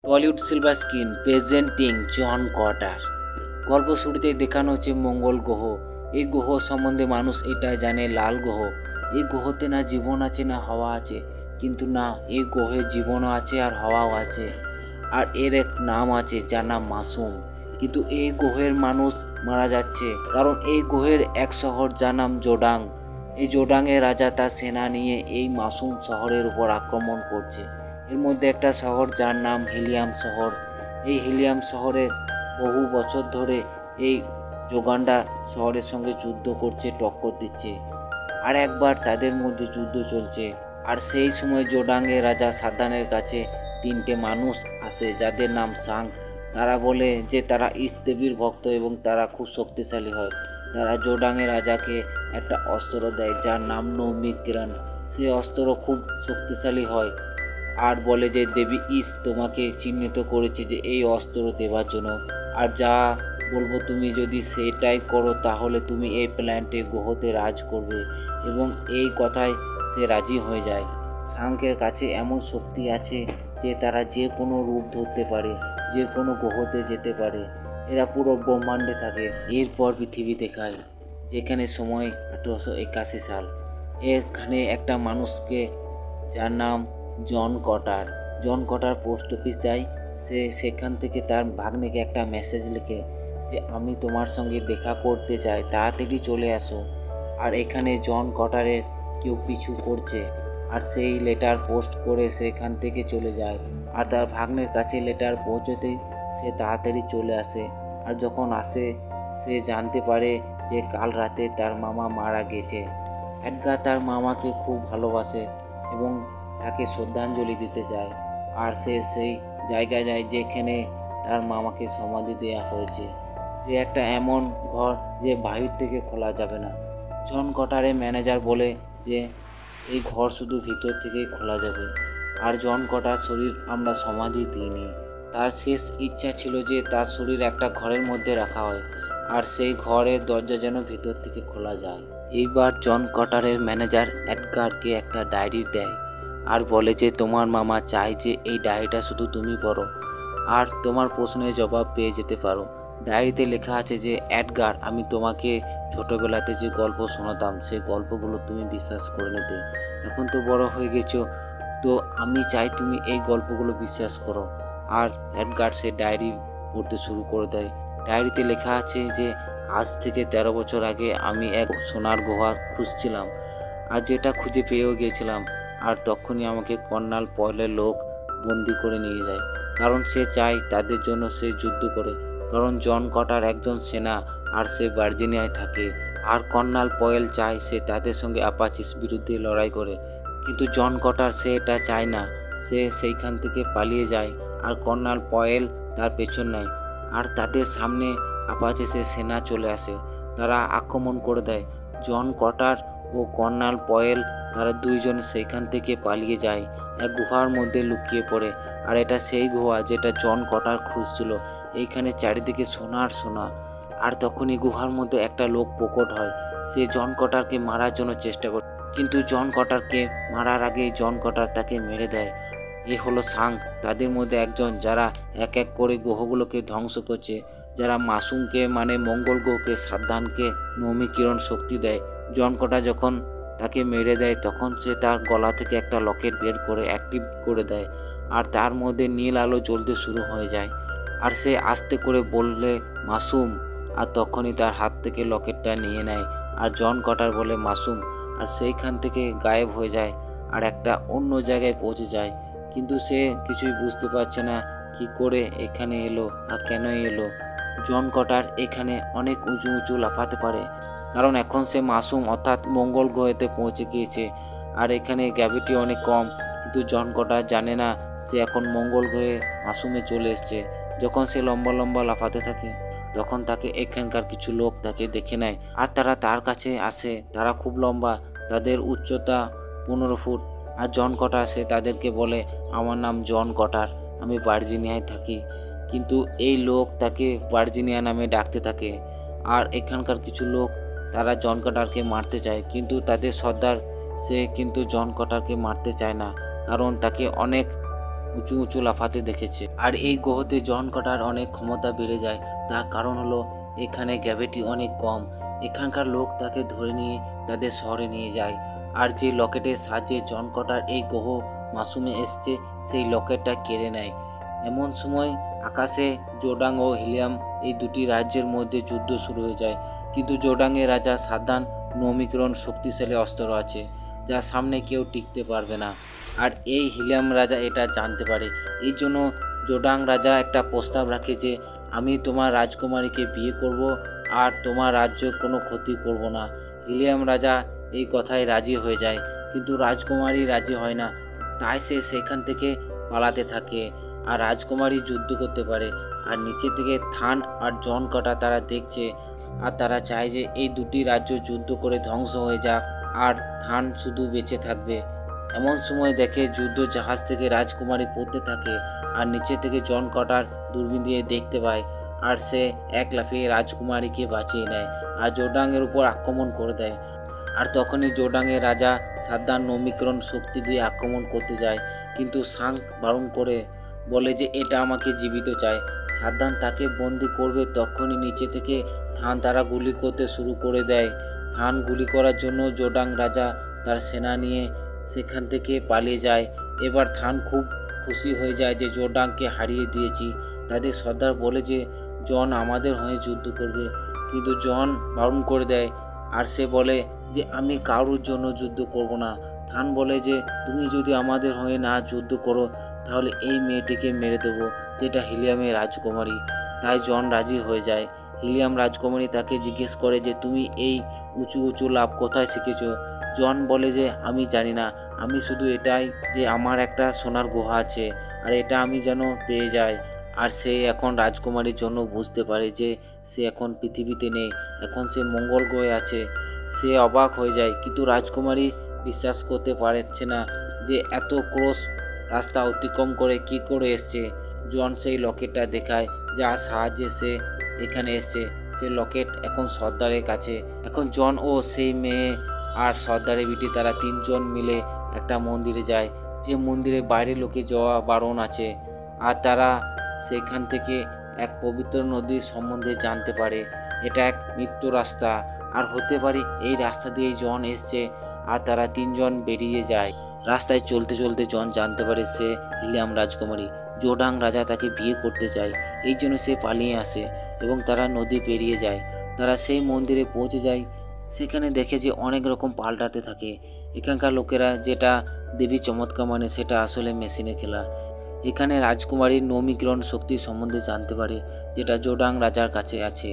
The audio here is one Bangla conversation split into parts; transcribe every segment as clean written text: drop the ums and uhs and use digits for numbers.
টলিউড সিলভার স্ক্রিন প্রেজেন্টিং জন কটার। গল্প শুরুতেই দেখানো হচ্ছে মঙ্গল গ্রহ। এই গ্রহ সম্বন্ধে মানুষ এটা জানে লাল গ্রহ। এই গ্রহতে না জীবন আছে না হাওয়া আছে, কিন্তু না, এই গ্রহে জীবনও আছে আর হাওয়াও আছে। আর এর এক নাম আছে যার নাম মাসুম। কিন্তু এই গ্রহের মানুষ মারা যাচ্ছে, কারণ এই গ্রহের এক শহর যার নাম জোডাং। এই জোডাংয়ের রাজা তার সেনা নিয়ে এই মাসুম শহরের উপর আক্রমণ করছে। এর মধ্যে একটা শহর যার নাম হিলিয়াম শহর। এই হিলিয়াম শহরে বহু বছর ধরে এই যোগান্ডা শহরের সঙ্গে যুদ্ধ করছে, টক্কর দিচ্ছে। আর একবার তাদের মধ্যে যুদ্ধ চলছে, আর সেই সময় জোডাংয়ের রাজা সাদ্দানের কাছে তিনটে মানুষ আসে যাদের নাম সাং। তারা বলে যে তারা ইস দেবীর ভক্ত এবং তারা খুব শক্তিশালী হয়। তারা জোডাংয়ের রাজাকে একটা অস্ত্র দেয় যার নাম নৌমিগ্রান। সেই অস্ত্র খুব শক্তিশালী হয় আর বলে যে দেবী ইস তোমাকে চিহ্নিত করেছে যে এই অস্ত্র দেওয়ার জন্য, আর যা বলবো তুমি যদি সেটাই করো তাহলে তুমি এই প্ল্যান্টে গ্রহতে রাজ করবে। এবং এই কথায় সে রাজি হয়ে যায়। সাংকের কাছে এমন শক্তি আছে যে তারা যে কোনো রূপ ধরতে পারে, যে কোনো গ্রহতে যেতে পারে। এরা পুরো ব্রহ্মাণ্ডে থাকে। এরপর পৃথিবী দেখায়, যেখানে সময় 1881 সাল। এখানে একটা মানুষকে যার নাম জন কটার। জন কটার পোস্ট অফিস যায়। সে সেখান থেকে তার ভাগ্নেকে একটা মেসেজ লিখে যে আমি তোমার সঙ্গে দেখা করতে চাই, তাড়াতাড়ি চলে আসো। আর এখানে জন কটারের কেউ পিছু করছে, আর সেই লেটার পোস্ট করে সেখান থেকে চলে যায়। আর তার ভাগ্নের কাছে লেটার পৌঁছতেই সে তাড়াতাড়ি চলে আসে। আর যখন আসে সে জানতে পারে যে কাল রাতে তার মামা মারা গেছে। এডগার তার মামাকে খুব ভালোবাসে এবং তাকে শ্রদ্ধাঞ্জলি দিতে চায়। আর সে সেই জায়গায় যায় যেখানে তার মামাকে সমাধি দেওয়া হয়েছে, যে একটা এমন ঘর যে বাহির থেকে খোলা যাবে না। জন কটারের ম্যানেজার বলে যে এই ঘর শুধু ভিতর থেকেই খোলা যাবে। আর জন কটার শরীর আমরা সমাধি দিইনি। তার শেষ ইচ্ছা ছিল যে তার শরীর একটা ঘরের মধ্যে রাখা হয়, আর সেই ঘরের দরজা যেন ভিতর থেকে খোলা যায়। এইবার জন কটারের ম্যানেজার এডগারকে একটা ডায়েরি দেয় আর বলে যে তোমার মামা চায় যে এই ডায়েরিটা শুধু তুমি পড়ো আর তোমার প্রশ্নের জবাব পেয়ে যেতে পারো। ডায়েরিতে লেখা আছে যে এডগার, আমি তোমাকে ছোটবেলাতে যে গল্প শোনাতাম সেই গল্পগুলো তুমি বিশ্বাস করে নিতে। এখন তো বড় হয়ে গেছো, তো আমি চাই তুমি এই গল্পগুলো বিশ্বাস করো। আর এডগার সে ডায়েরি পড়তে শুরু করে দেয়। ডায়েরিতে লেখা আছে যে আজ থেকে 13 বছর আগে আমি এক সোনার গুহা খুঁজছিলাম, আর যেটা খুঁজে পেয়েও গিয়েছিলাম। আর তখনই আমাকে কর্নাল পয়েলের লোক বন্দি করে নিয়ে যায়, কারণ সে চায় তাদের জন্য সে যুদ্ধ করে। কারণ জন কটার একজন সেনা আর সে ভার্জিনিয়ায় থাকে, আর কর্নাল পয়েল চায় সে তাদের সঙ্গে আপাচিস বিরুদ্ধে লড়াই করে। কিন্তু জন কটার সে এটা চায় না। সে সেইখান থেকে পালিয়ে যায় আর কর্নাল পয়েল তার পেছন নেয়। আর তাদের সামনে আপাচিসের সেনা চলে আসে, তারা আক্রমণ করে দেয়। জন কটার ও কর্নাল পয়েল তারা দুইজন সেইখান থেকে পালিয়ে যায়, এক গুহার মধ্যে লুকিয়ে পড়ে। আর এটা সেই গুহা যেটা জন কটার খুঁজছিল। এইখানে চারিদিকে সোনার সোনা। আর তখনই গুহার মধ্যে একটা লোক প্রকট হয়। সে জন কটারকে মারার জন্য চেষ্টা করে, কিন্তু জন কটারকে মারার আগেই জন কটার তাকে মেরে দেয়। এ হলো সাং, তাদের মধ্যে একজন, যারা এক এক করে গ্রহগুলোকে ধ্বংস করছে, যারা মাসুমকে মানে মঙ্গল গ্রহকে, সাদ্দানকে নৌমিকিরণ শক্তি দেয়। জন কটা যখন তাকে মেরে দেয় তখন সে তার গলা থেকে একটা লকেট বের করে অ্যাক্টিভ করে দেয়, আর তার মধ্যে নীল আলো জ্বলতে শুরু হয়ে যায়। আর সে আস্তে করে বললে মাসুম, আর তখনই তার হাত থেকে লকেটটা নিয়ে নেয় আর জন কটার বলে মাসুম, আর সেইখান থেকে গায়েব হয়ে যায় আর একটা অন্য জায়গায় পৌঁছে যায়। কিন্তু সে কিছুই বুঝতে পারছে না কি করে এখানে এলো আর কেনই এলো। জন কটার এখানে অনেক উঁচু উঁচু লাফাতে পারে, কারণ এখন সে মাসুম অর্থাৎ মঙ্গল গ্রহেতে পৌঁছে গিয়েছে, আর এখানে গ্র্যাভিটি অনেক কম। কিন্তু জন কটার জানে না সে এখন মঙ্গল গ্রহে মাসুমে চলে এসছে। যখন সে লম্বা লম্বা লাফাতে থাকে তখন তাকে এখানকার কিছু লোক তাকে দেখে নেয়, আর তারা তার কাছে আসে। তারা খুব লম্বা, তাদের উচ্চতা 15 ফুট। আর জন কটার সে তাদেরকে বলে আমার নাম জন কটার, আমি ভার্জিনিয়ায় থাকি। কিন্তু এই লোক তাকে ভার্জিনিয়া নামে ডাকতে থাকে। আর এখানকার কিছু লোক তারা জন কটারকে মারতে চায়, কিন্তু তাদের সর্দার সে কিন্তু জন কটারকে মারতে চায় না, কারণ তাকে অনেক উঁচু উঁচু লাফাতে দেখেছে। আর এই গ্রহতে জন কটার অনেক ক্ষমতা বেড়ে যায়। তার কারণ হলো এখানে গ্র্যাভিটি অনেক কম। এখানকার লোক তাকে ধরে নিয়ে তাদের শহরে নিয়ে যায়। আর যে লকেটের সাহায্যে জন কটার এই গ্রহ মাসুমে এসছে সেই লকেটটা কেড়ে নেয়। এমন সময় আকাশে জোডাং ও হিলিয়াম এই দুটি রাজ্যের মধ্যে যুদ্ধ শুরু হয়ে যায়। কিন্তু জোডাংয়ের রাজা সাদ্দান নমিক্রন শক্তিশালী অস্ত্র আছে, যার সামনে কেউ টিকতে পারবে না। আর এই হিলিয়াম রাজা এটা জানতে পারে। এই জন্য জোডাং রাজা একটা প্রস্তাব রাখে যে আমি তোমার রাজকুমারীকে বিয়ে করব আর তোমার রাজ্য কোনো ক্ষতি করব না। হিলিয়াম রাজা এই কথায় রাজি হয়ে যায়, কিন্তু রাজকুমারী রাজি হয় না। তাই সে সেখান থেকে পালাতে থাকে। আর রাজকুমারী যুদ্ধ করতে পারে। আর নিচে থেকে থান আর জন কটা তারা দেখছে, আর তারা চায় যে এই দুটি রাজ্য যুদ্ধ করে ধ্বংস হয়ে যাক আর থান শুধু বেঁচে থাকবে। এমন সময় দেখে যুদ্ধ জাহাজ থেকে রাজকুমারী পড়তে থাকে, আর নিচে থেকে জন কটার দূরবীন দিয়ে দেখতে পায়। আর সে এক লাফিয়ে রাজকুমারীকে বাঁচিয়ে নেয় আর জোডাংয়ের উপর আক্রমণ করে দেয়। আর তখনই জোডাংয়ের রাজা সাদ্দান নমিক্রন শক্তি দিয়ে আক্রমণ করতে যায়, কিন্তু সাং বারণ করে বলে যে এটা আমাকে জীবিত চায়। সাদ্দান তাকে বন্দি করবে, তখনই নিচে থেকে থান তারা গুলি করতে শুরু করে দেয়। থান গুলি করার জন্য জোডাং রাজা তার সেনা নিয়ে সেখান থেকে পালিয়ে যায়। এবার থান খুব খুশি হয়ে যায় যে জোডাংকে হারিয়ে দিয়েছি। তাদের সর্দার বলে যে জন আমাদের হয়ে যুদ্ধ করবে, কিন্তু জন বারণ করে দেয়। আর সে বলে যে আমি কারোর জন্য যুদ্ধ করব না। থান বলে যে তুমি যদি আমাদের হয়ে না যুদ্ধ করো তাহলে এই মেয়েটিকে মেরে দেবো, যেটা হিলিয়ামের রাজকুমারী। তাই জন রাজি হয়ে যায়। হিলিয়াম রাজকুমারী তাকে জিজ্ঞেস করে যে তুমি এই উঁচু উঁচু লাফ কোথায় শিখেছো। জন বলে যে আমি জানি না, আমি শুধু এটাই যে আমার একটা সোনার গুহা আছে আর এটা আমি যেন পেয়ে যাই। আর সে এখন রাজকুমারীর জন্য বুঝতে পারে যে সে এখন পৃথিবীতে নেই, এখন সে মঙ্গল গ্রহে আছে। সে অবাক হয়ে যায়, কিন্তু রাজকুমারী বিশ্বাস করতে পারছে না যে এত ক্রোশ রাস্তা অতিক্রম করে কি করে এসছে। জন সেই লকেটটা দেখায় যার সাহায্যে সে এখানে এসছে। সে লকেট এখন সর্দারের কাছে। এখন জন ও সেই মেয়ে আর সর্দারের বিটি তারা তিনজন মিলে একটা মন্দিরে যায়, যে মন্দিরে বাইরে লোকে যাওয়া বারণ আছে। আর তারা সেখান থেকে এক পবিত্র নদীর সম্বন্ধে জানতে পারে। এটা এক মৃত্যু রাস্তা, আর হতে পারে এই রাস্তা দিয়েই জন এসছে। আর তারা তিনজন বেরিয়ে যায়। রাস্তায় চলতে চলতে জন জানতে পারে সে হিলিয়াম রাজকুমারী। জোডাং রাজা তাকে বিয়ে করতে চায়, এই জন্য সে পালিয়ে আসে এবং তারা নদী পেরিয়ে যায়। তারা সেই মন্দিরে পৌঁছে যায়। সেখানে দেখে যে অনেক রকম পাল্টাতে থাকে। এখানকার লোকেরা যেটা দেবী চমৎকার মানে সেটা আসলে মেশিনে খেলা। এখানে রাজকুমারীর নমিক্রন শক্তি সম্বন্ধে জানতে পারে, যেটা জোডাং রাজার কাছে আছে।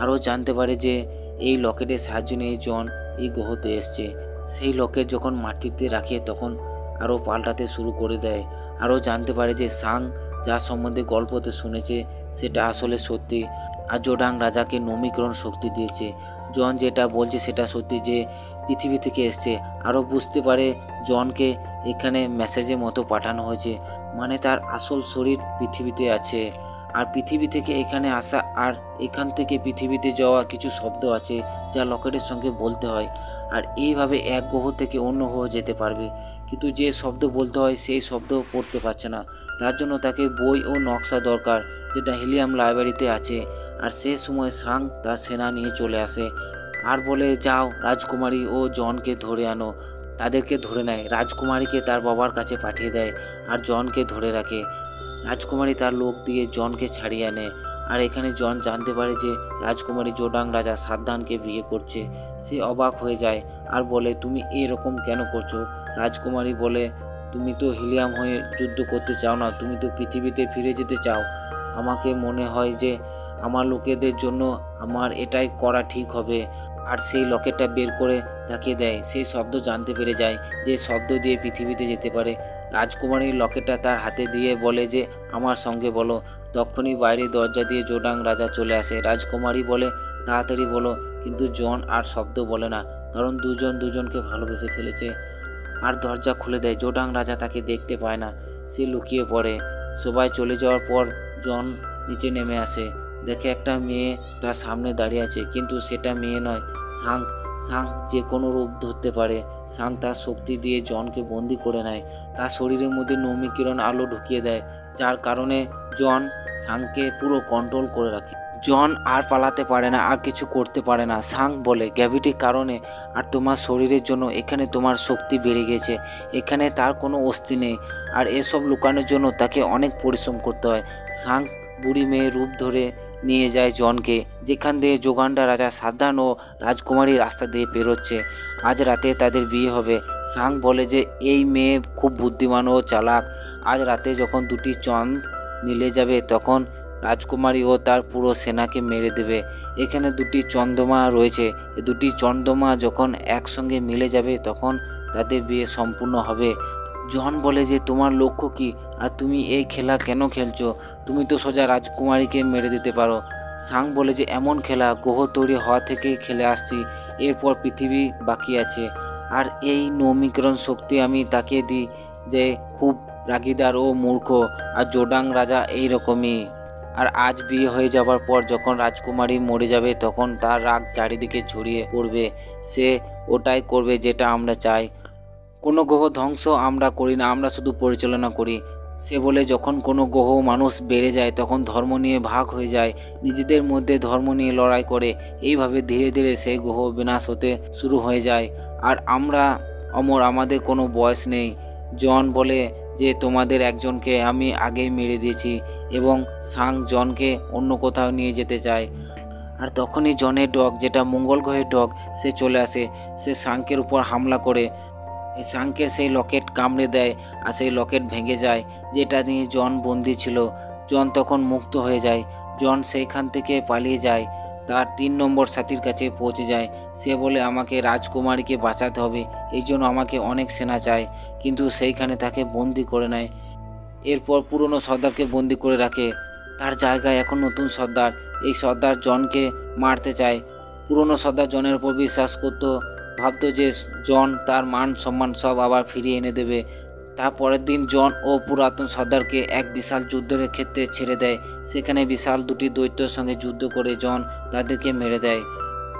আরও জানতে পারে যে এই লকেটের সাহায্য নিয়ে জন এই গ্রহতে এসছে। সেই লকেট যখন মাটিতে রাখে তখন আরও পাল্টাতে শুরু করে দেয়। আরও জানতে পারে যে সাং যার সম্বন্ধে গল্পতে শুনেছে সেটা আসলে সত্যি, আর জোডাং রাজাকে নমিক্রন শক্তি দিয়েছে। জন যেটা বলছে সেটা সত্যি, যে পৃথিবী থেকে এসছে। আরও বুঝতে পারে জনকে এখানে মেসেজের মতো পাঠানো হয়েছে, মানে তার আসল শরীর পৃথিবীতে আছে আর পৃথিবী থেকে এখানে আসা, আর এখান থেকে পৃথিবীতে যাওয়া কিছু শব্দ আছে যা লকেটের সঙ্গে বলতে হয়। আর এইভাবে এক গ্রহ থেকে অন্য গ্রহ যেতে পারবে, কিন্তু যে শব্দ বলতে হয় সেই শব্দ পড়তে পারছে না। তার জন্য তাকে বই ও নকশা দরকার, যেটা হিলিয়াম লাইব্রেরিতে আছে। আর সে সময় সাং তার সেনা নিয়ে চলে আসে আর বলে যাও রাজকুমারী ও জনকে ধরে আনো। তাদেরকে ধরে নেয়, রাজকুমারীকে তার বাবার কাছে পাঠিয়ে দেয় আর জনকে ধরে রাখে। রাজকুমারী তার লোক দিয়ে জনকে ছাড়িয়ে আনে। আর এখানে জন জানতে পারে যে রাজকুমারী জোডাং রাজা সাদ্দানকে বিয়ে করছে। সে অবাক হয়ে যায় আর বলে তুমি এরকম কেন করছো। রাজকুমারী বলে তুমি তো হিলিয়াম হয়ে যুদ্ধ করতে চাও না, তুমি তো পৃথিবীতে ফিরে যেতে চাও। আমাকে মনে হয় যে আমার লোকেদের জন্য আমার এটাই করা ঠিক হবে। আর সেই লকেটটা বের করে তাকে দেয়। সেই শব্দ জানতে পেরে যায়, যে শব্দ দিয়ে পৃথিবীতে যেতে পারে। রাজকুমারীর লকেটটা তার হাতে দিয়ে বলে যে আমার সঙ্গে বলো। তখনই বাইরে দরজা দিয়ে জোডাং রাজা চলে আসে। রাজকুমারী বলে তাড়াতাড়ি বলো, কিন্তু জন আর শব্দ বলে না, কারণ দুজন দুজনকে ভালোবেসে ফেলেছে। আর দরজা খুলে দেয়। জোডাং রাজা তাকে দেখতে পায় না, সে লুকিয়ে পড়ে। সবাই চলে যাওয়ার পর জন নিচে নেমে আসে, দেখে একটা মেয়ে তার সামনে দাঁড়িয়ে আছে, কিন্তু সেটা মেয়ে নয়, সাং সাং যে কোনো রূপ ধরতে পারে। সাং তার শক্তি দিয়ে জনকে বন্দি করে নেয়, তার শরীরের মধ্যে নমিকিরণ আলো ঢুকিয়ে দেয়, যার কারণে জন সাংকে পুরো কন্ট্রোল করে রাখে। জন আর পালাতে পারে না, আর কিছু করতে পারে না। সাং বলে, গ্র্যাভিটির কারণে আর তোমার শরীরের জন্য এখানে তোমার শক্তি বেড়ে গেছে, এখানে তার কোনো অস্তি নেই, আর এসব লুকানোর জন্য তাকে অনেক পরিশ্রম করতে হয়। সাং বুড়ি মেয়ে রূপ ধরে নিয়ে যায় জনকে, যেখান দিয়ে যোগান্ডা রাজা সাবধান ও রাজকুমারী রাস্তা দিয়ে পেরোচ্ছে। আজ রাতে তাদের বিয়ে হবে। সাং বলে যে এই মেয়ে খুব বুদ্ধিমান ও চালাক। আজ রাতে যখন দুটি চাঁদ মিলে যাবে তখন রাজকুমারী ও তার পুরো সেনাকে মেরে দেবে। এখানে দুটি চন্দ্রমা রয়েছে, এই দুটি চন্দ্রমা যখন একসঙ্গে মিলে যাবে তখন তাদের বিয়ে সম্পূর্ণ হবে। জন বলে যে তোমার লক্ষ্য কি, আর তুমি এই খেলা কেন খেলছো? তুমি তো সোজা রাজকুমারীকে মেরে দিতে পারো। সাং বলে যে এমন খেলা গ্রহ তৈরি হওয়া থেকে খেলে আসছি, এরপর পৃথিবী বাকি আছে, আর এই নবীকরণ শক্তি আমি তাকে দিই যে খুব রাগীদার ও মূর্খ, আর জোডাং রাজা এই রকমই। আর আজ বিয়ে হয়ে যাবার পর যখন রাজকুমারী মরে যাবে তখন তার রাগ চারিদিকে ছড়িয়ে পড়বে। সে ওটাই করবে যেটা আমরা চাই। কোনো গ্রহ ধ্বংস আমরা করি না, আমরা শুধু পরিচালনা করি। সে বলে যখন কোনো গ্রহ মানুষ বেড়ে যায় তখন ধর্ম নিয়ে ভাগ হয়ে যায়, নিজেদের মধ্যে ধর্ম নিয়ে লড়াই করে, এইভাবে ধীরে ধীরে সেই গ্রহ বিনাশ হতে শুরু হয়ে যায়। আর আমরা অমর, আমাদের কোনো বয়স নেই। জন বলে যে তোমাদের একজনকে আমি আগেই মেরে দিয়েছি, এবং সাং জনকে অন্য কোথাও নিয়ে যেতে চায়। আর তখনই জনের ডগ, যেটা মঙ্গল গ্রহের ডগ, সে চলে আসে। সে সাংকের উপর হামলা করে এই সাংকের সেই লকেট কামড়ে দেয়, আর সেই লকেট ভেঙে যায় যেটা নিয়ে জন বন্দি ছিল। জন তখন মুক্ত হয়ে যায়। জন সেইখান থেকে পালিয়ে যায়, তার 3 নম্বর সাথীর কাছে পৌঁছে যায়। সে বলে আমাকে রাজকুমারীকে বাঁচাতে হবে, এই জন্য আমাকে অনেক সেনা চায়, কিন্তু সেইখানে তাকে বন্দি করে নেয়। এরপর পুরনো সর্দারকে বন্দি করে রাখে, তার জায়গায় এখন নতুন সর্দার। এই সর্দার জনকে মারতে চায়। পুরনো সর্দার জনের উপর বিশ্বাস করতো, ভাবতো যে জন তার মান সম্মান সব আবার ফিরিয়ে এনে দেবে। তারপরের দিন জন ও পুরাতন সর্দারকে এক বিশাল যুদ্ধের ক্ষেত্রে ছেড়ে দেয়। সেখানে বিশাল দুটি দৈত্যের সঙ্গে যুদ্ধ করে জন তাদেরকে মেরে দেয়।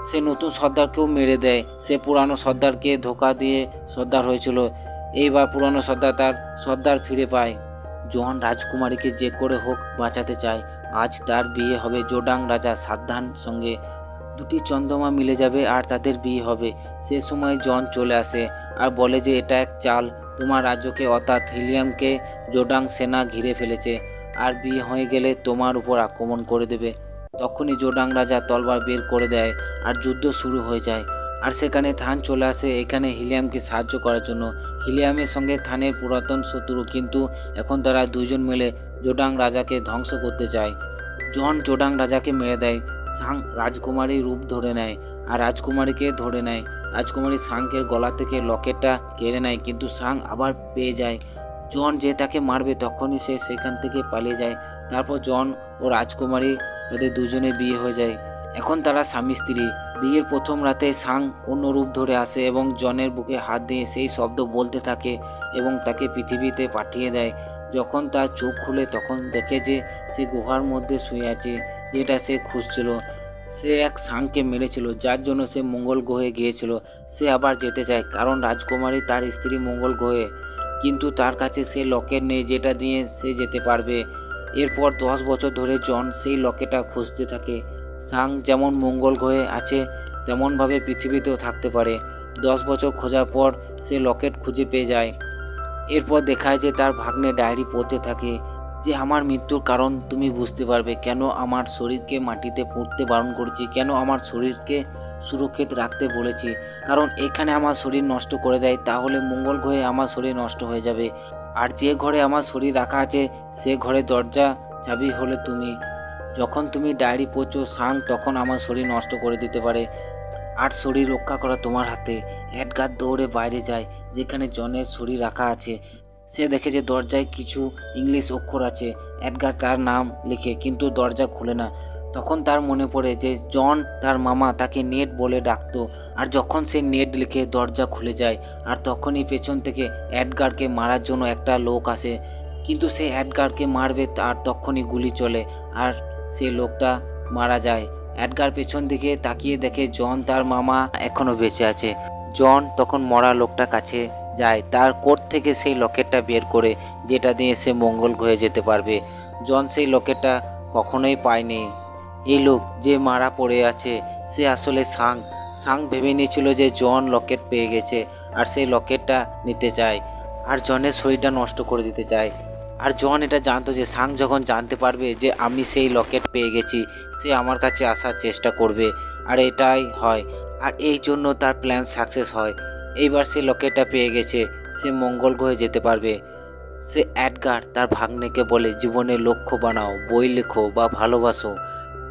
সে নতুন সর্দারকেও মেরে দেয়। সে পুরানো সর্দারকে ধোকা দিয়ে সর্দার হয়েছিল, এইবার পুরানো সর্দার তার সর্দার ফিরে পায়। জন রাজকুমারীকে যে করে হোক বাঁচাতে চায়। আজ তার বিয়ে হবে জোডাং রাজা সাবধান সঙ্গে। দুটি চন্দ্রমা মিলে যাবে আর তাদের বিয়ে হবে। সে সময় জন চলে আসে আর বলে যে এটা এক চাল, তোমার রাজ্যকে অর্থাৎ হিলিয়ামকে জোডাং সেনা ঘিরে ফেলেছে, আর বিয়ে হয়ে গেলে তোমার উপর আক্রমণ করে দেবে। তখনই জোডাং রাজা তলবার বের করে দেয় আর যুদ্ধ শুরু হয়ে যায়। আর সেখানে থান চলে আসে এখানে হিলিয়ামকে সাহায্য করার জন্য। হিলিয়ামের সঙ্গে থানের পুরাতন শত্রু, কিন্তু এখন তারা দুজন মিলে জোডাং রাজাকে ধ্বংস করতে চায়। জন জোডাং রাজাকে মেরে দেয়। সাং রাজকুমারী রূপ ধরে নেয় আর রাজকুমারীকে ধরে নেয়। রাজকুমারী সাংকের গলা থেকে লকেটটা কেড়ে নেয়, কিন্তু সাং আবার পেয়ে যায়। জন যে তাকে মারবে তখনই সে সেখান থেকে পালিয়ে যায়। তারপর জন ও রাজকুমারী, তাদের দুজনে বিয়ে হয়ে যায়। এখন তারা স্বামী স্ত্রী। বিয়ের প্রথম রাতে সাং অন্য রূপ ধরে আসে এবং জনের বুকে হাত দিয়ে সেই শব্দ বলতে থাকে এবং তাকে পৃথিবীতে পাঠিয়ে দেয়। যখন তার চোখ খুলে তখন দেখে যে সে গুহার মধ্যে শুয়ে আছে, যেটা সে খুঁজছিল। সে এক সাংকে মেরেছিল, যার জন্য সে মঙ্গল গ্রহে গিয়েছিল। সে আবার যেতে চায় কারণ রাজকুমারী তার স্ত্রী মঙ্গল গ্রহে, কিন্তু তার কাছে সে লকেট নেই যেটা দিয়ে সে যেতে পারবে। এরপর 10 বছর ধরে জন সেই লকেটটা খুঁজতে থাকে। সাং যেমন মঙ্গল গ্রহে আছে তেমনভাবে পৃথিবীতেও থাকতে পারে। 10 বছর খোঁজার পর সে লকেট খুঁজে পেয়ে যায়। এরপর দেখায় যে তার ভাগ্নে ডায়েরি পড়তে থাকে যে আমার মৃত্যুর কারণ তুমি বুঝতে পারবে, কেন আমার শরীরকে মাটিতে পুঁততে বারণ করেছি, কেন আমার শরীরকে সুরক্ষিত রাখতে বলেছি। কারণ এখানে আমার শরীর নষ্ট করে দেয় তাহলে মঙ্গল গ্রহে আমার শরীর নষ্ট হয়ে যাবে, আর যে ঘরে আমার শরীর রাখা আছে সে ঘরে দরজা চাবি হলে তুমি। যখন তুমি ডায়েরি পড়ছো সাং তখন আমার শরীর নষ্ট করে দিতে পারে, আর শরীর রক্ষা করা তোমার হাতে। এডগার দৌড়ে বাইরে যায় যেখানে জনের শরীর রাখা আছে। সে দেখে যে দরজায় কিছু ইংলিশ অক্ষর আছে। এডগার তার নাম লিখে, কিন্তু দরজা খুলে না। তখন তার মনে পড়ে যে জন তার মামা তাকে নেড বলে ডাকতো, আর যখন সে নেড লিখে দরজা খুলে যায়। আর তখনই পেছন থেকে এডগারকে মারার জন্য একটা লোক আসে, কিন্তু সে এডগারকে মারবে আর তখনই গুলি চলে আর সে লোকটা মারা যায়। এডগার পেছন দিকে তাকিয়ে দেখে জন তার মামা এখনো বেঁচে আছে। জন তখন মরা লোকটার কাছে যায়, তার কোট থেকে সেই লকেটটা বের করে, যেটা দিয়ে সে মঙ্গল গ্রহে যেতে পারবে। জন সেই লকেটটা কখনোই পায়নি। এই লোক যে মারা পড়ে আছে সে আসলে সাং ভেবে নিয়েছিল যে জন লকেট পেয়ে গেছে আর সেই লকেটটা নিতে চায় আর জনের শরীরটা নষ্ট করে দিতে চায়। আর জন এটা জানতো যে সাং যখন জানতে পারবে যে আমি সেই লকেট পেয়ে গেছি, সে আমার কাছে আসার চেষ্টা করবে। আর এটাই হয়, আর এই জন্য তার প্ল্যান সাকসেস হয়। এইবার সে লকেটটা পেয়ে গেছে, সে মঙ্গল গ্রহে যেতে পারবে। সে এডগার তার ভাগ্নেকে বলে জীবনের লক্ষ্য বানাও, বই লেখো বা ভালোবাসো।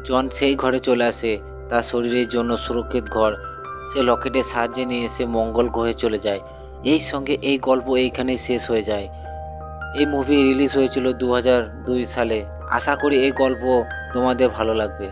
জন সেই ঘরে চলে আসে, তার শরীরের জন্য সুরক্ষিত ঘর। সে লকেটের সাহায্যে নিয়ে সে মঙ্গল গ্রহে চলে যায়। এই সঙ্গে এই গল্প এইখানেই শেষ হয়ে যায়। এই মুভি রিলিজ হয়েছিল 2002 সালে। আশা করি এই গল্প তোমাদের ভালো লাগবে।